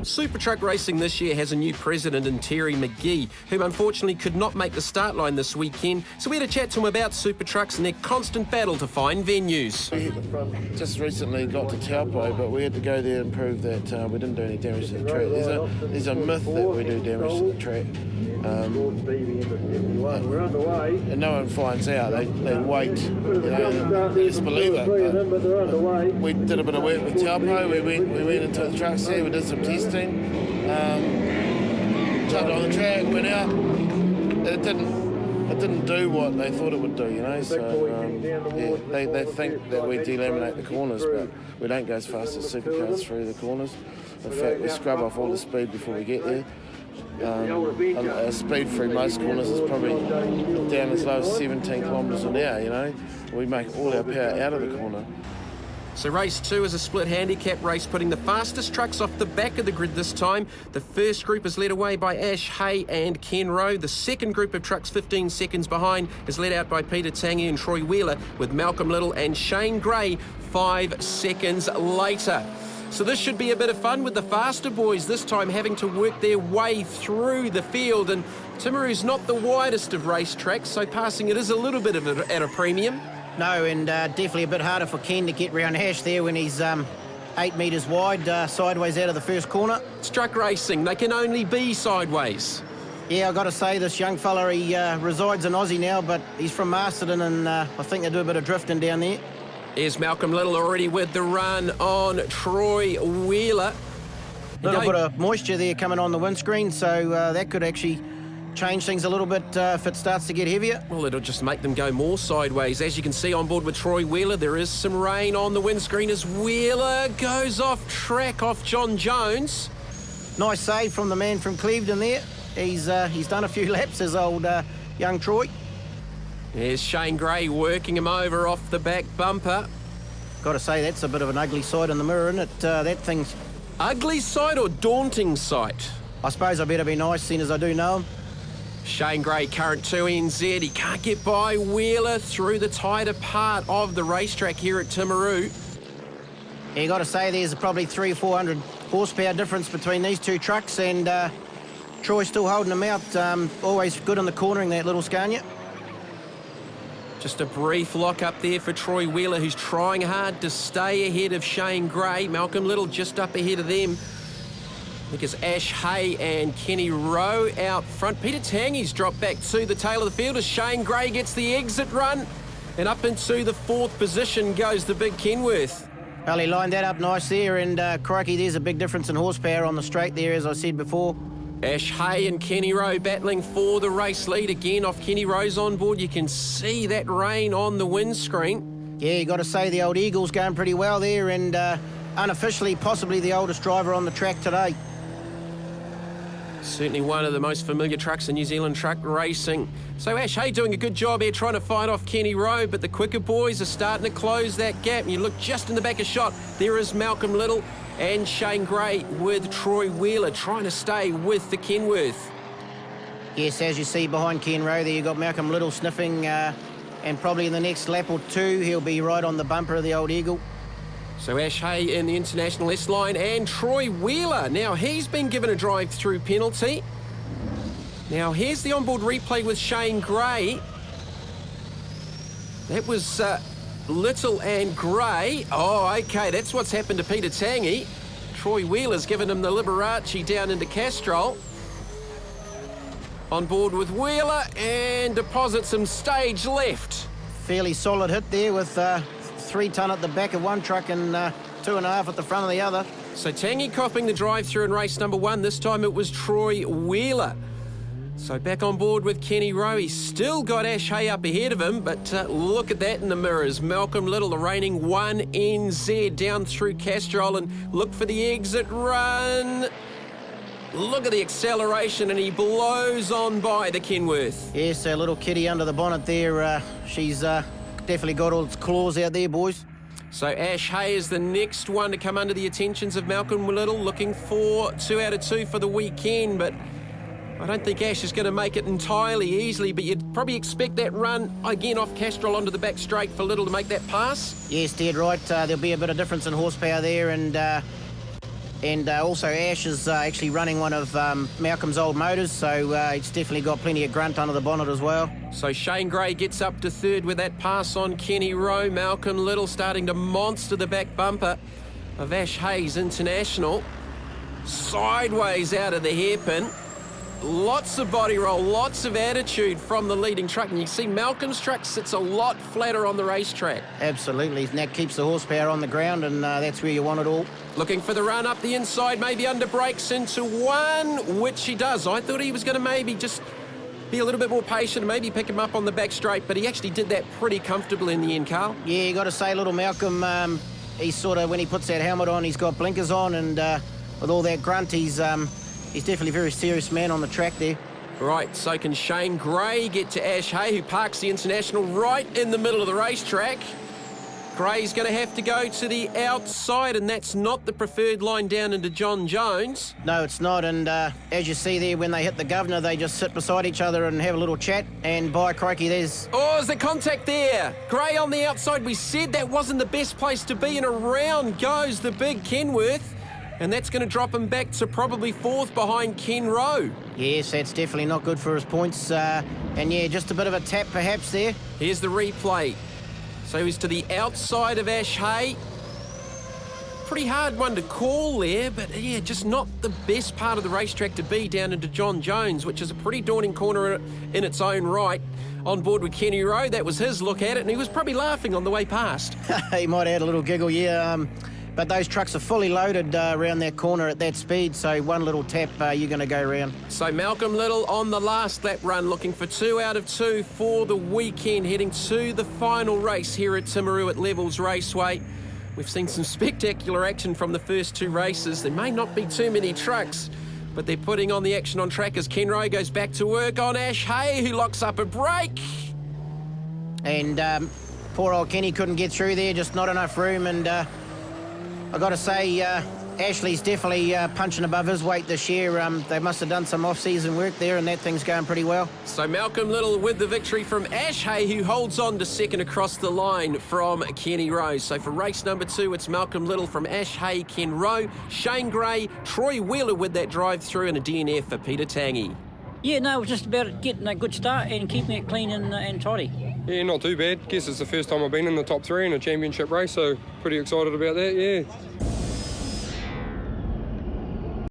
Super Truck Racing this year has a new president in Terry McGee, who unfortunately could not make the start line this weekend. So we had a chat to him about Super Trucks and their constant battle to find venues. We just recently got to Timaru, but we had to go there and prove that we didn't do any damage to the track. There's a myth that we do damage to the track. And no one finds out. They wait. They just believe it. But we did a bit of work with Timaru. We went into the trucks there. We did some testing. Chucked it on the track. Went out. It didn't do what they thought it would do. So they think that we delaminate the corners, but we don't go as fast as supercars through the corners. In fact, we scrub off all the speed before we get there. A speed through most corners is probably down as low as 17 kilometres an hour, We make all our power out of the corner. So race 2 is a split handicap race, putting the fastest trucks off the back of the grid this time. The first group is led away by Ash Hay and Ken Rowe. The second group of trucks 15 seconds behind is led out by Peter Tangi and Troy Wheeler, with Malcolm Little and Shane Gray 5 seconds later. So this should be a bit of fun, with the faster boys this time having to work their way through the field. And Timaru's not the widest of racetracks, so passing it is a little bit at a premium. No, and definitely a bit harder for Ken to get round Ash there when he's 8 metres wide, sideways out of the first corner. It's truck racing, they can only be sideways. Yeah, I've got to say, this young fella, he resides in Aussie now, but he's from Masterton, and I think they do a bit of drifting down there. Here's Malcolm Little already with the run on Troy Wheeler. A little bit of moisture there coming on the windscreen, so that could actually change things a little bit if it starts to get heavier. Well, it'll just make them go more sideways. As you can see on board with Troy Wheeler, there is some rain on the windscreen as Wheeler goes off track off John Jones. Nice save from the man from Clevedon there. He's done a few laps, as old young Troy. There's Shane Gray working him over off the back bumper. Got to say, that's a bit of an ugly sight in the mirror, isn't it? That thing's... Ugly sight or daunting sight? I suppose I better be nice, seeing as I do know him. Shane Gray, current 2 NZ. He can't get by Wheeler through the tighter part of the racetrack here at Timaru. Yeah, got to say, there's probably 300 or 400 horsepower difference between these two trucks, and Troy's still holding them out. Always good in the cornering, that little Scania. Just a brief lock up there for Troy Wheeler, who's trying hard to stay ahead of Shane Gray. Malcolm Little just up ahead of them. I think it's Ash Hay and Kenny Rowe out front. Peter Tangi's dropped back to the tail of the field as Shane Gray gets the exit run. And up into the 4th position goes the big Kenworth. Well, he lined that up nice there, and crikey, there's a big difference in horsepower on the straight there, as I said before. Ash Hay and Kenny Rowe battling for the race lead again off Kenny Rowe's on board. You can see that rain on the windscreen. Yeah, you got to say, the old Eagle's going pretty well there, and unofficially possibly the oldest driver on the track today. Certainly one of the most familiar trucks in New Zealand truck racing. So Ash Hay doing a good job here trying to fight off Kenny Rowe, but the quicker boys are starting to close that gap. And you look just in the back of shot, there is Malcolm Little and Shane Gray with Troy Wheeler trying to stay with the Kenworth. Yes, as you see behind Ken Rowe there, you've got Malcolm Little sniffing, and probably in the next lap or two, he'll be right on the bumper of the old Eagle. So Ash Hay in the International S-line, and Troy Wheeler. Now, he's been given a drive-through penalty. Now, here's the onboard replay with Shane Gray. That was Little and Gray. Oh, okay, that's what's happened to Peter Tangi. Troy Wheeler's given him the Liberace down into Castrol. On board with Wheeler, and deposits him stage left. Fairly solid hit there with 3 tonne at the back of one truck and 2.5 at the front of the other. So Tangi copping the drive-through in race number 1. This time it was Troy Wheeler. So back on board with Kenny Rowe. He's still got Ash Hay up ahead of him, but look at that in the mirrors. Malcolm Little, the reigning 1 NZ, down through Castrol, and look for the exit run. Look at the acceleration, and he blows on by the Kenworth. Yes, a little kitty under the bonnet there. She's definitely got all its claws out there, boys. So Ash Hay is the next one to come under the attentions of Malcolm Little, looking for 2 out of 2 for the weekend, but I don't think Ash is going to make it entirely easily, but you'd probably expect that run again off Castrol onto the back straight for Little to make that pass. Yes, dead right. There'll be a bit of difference in horsepower there, and And also Ash is actually running one of Malcolm's old motors, so it's definitely got plenty of grunt under the bonnet as well. So Shane Gray gets up to third with that pass on Kenny Rowe. Malcolm Little starting to monster the back bumper of Ash Hayes International. Sideways out of the hairpin. Lots of body roll, lots of attitude from the leading truck. And you see Malcolm's truck sits a lot flatter on the racetrack. Absolutely, and that keeps the horsepower on the ground, and that's where you want it all. Looking for the run up the inside, maybe under brakes into one, which he does. I thought he was going to maybe just be a little bit more patient and maybe pick him up on the back straight, but he actually did that pretty comfortably in the end, Carl. Yeah, you got to say, little Malcolm, he's sort of, when he puts that helmet on, he's got blinkers on, and with all that grunt, he's definitely a very serious man on the track there. Right, so can Shane Gray get to Ash Hay, who parks the International right in the middle of the racetrack. Gray's going to have to go to the outside, and that's not the preferred line down into John Jones. No, it's not, and as you see there, when they hit the governor, they just sit beside each other and have a little chat, and by crikey, there's... Oh, is the contact there? Gray on the outside. We said that wasn't the best place to be, and around goes the big Kenworth. And that's going to drop him back to probably fourth behind Ken Rowe. Yes, that's definitely not good for his points. And yeah, just a bit of a tap perhaps there. Here's the replay. So he's to the outside of Ash Hay. Pretty hard one to call there, but yeah, just not the best part of the racetrack to be down into John Jones, which is a pretty daunting corner in its own right. On board with Kenny Rowe, that was his look at it, and he was probably laughing on the way past. He might have had a little giggle, yeah. But those trucks are fully loaded around that corner at that speed, so one little tap, you're going to go round. So Malcolm Little on the last lap run, looking for 2 out of 2 for the weekend, heading to the final race here at Timaru at Levels Raceway. We've seen some spectacular action from the first 2 races. There may not be too many trucks, but they're putting on the action on track as Ken Rowe goes back to work on Ash Hay, who locks up a brake. And poor old Kenny couldn't get through there, just not enough room, and... I've got to say, Ashley's definitely punching above his weight this year. They must have done some off-season work there, and that thing's going pretty well. So Malcolm Little with the victory from Ash Hay, who holds on to second across the line from Kenny Rowe. So for race number 2, it's Malcolm Little from Ash Hay, Ken Rowe, Shane Gray, Troy Wheeler with that drive-through, and a DNF for Peter Tangi. Yeah, no, it was just about getting a good start and keeping it clean and tidy. Yeah, not too bad. Guess it's the first time I've been in the top 3 in a championship race, so pretty excited about that, yeah.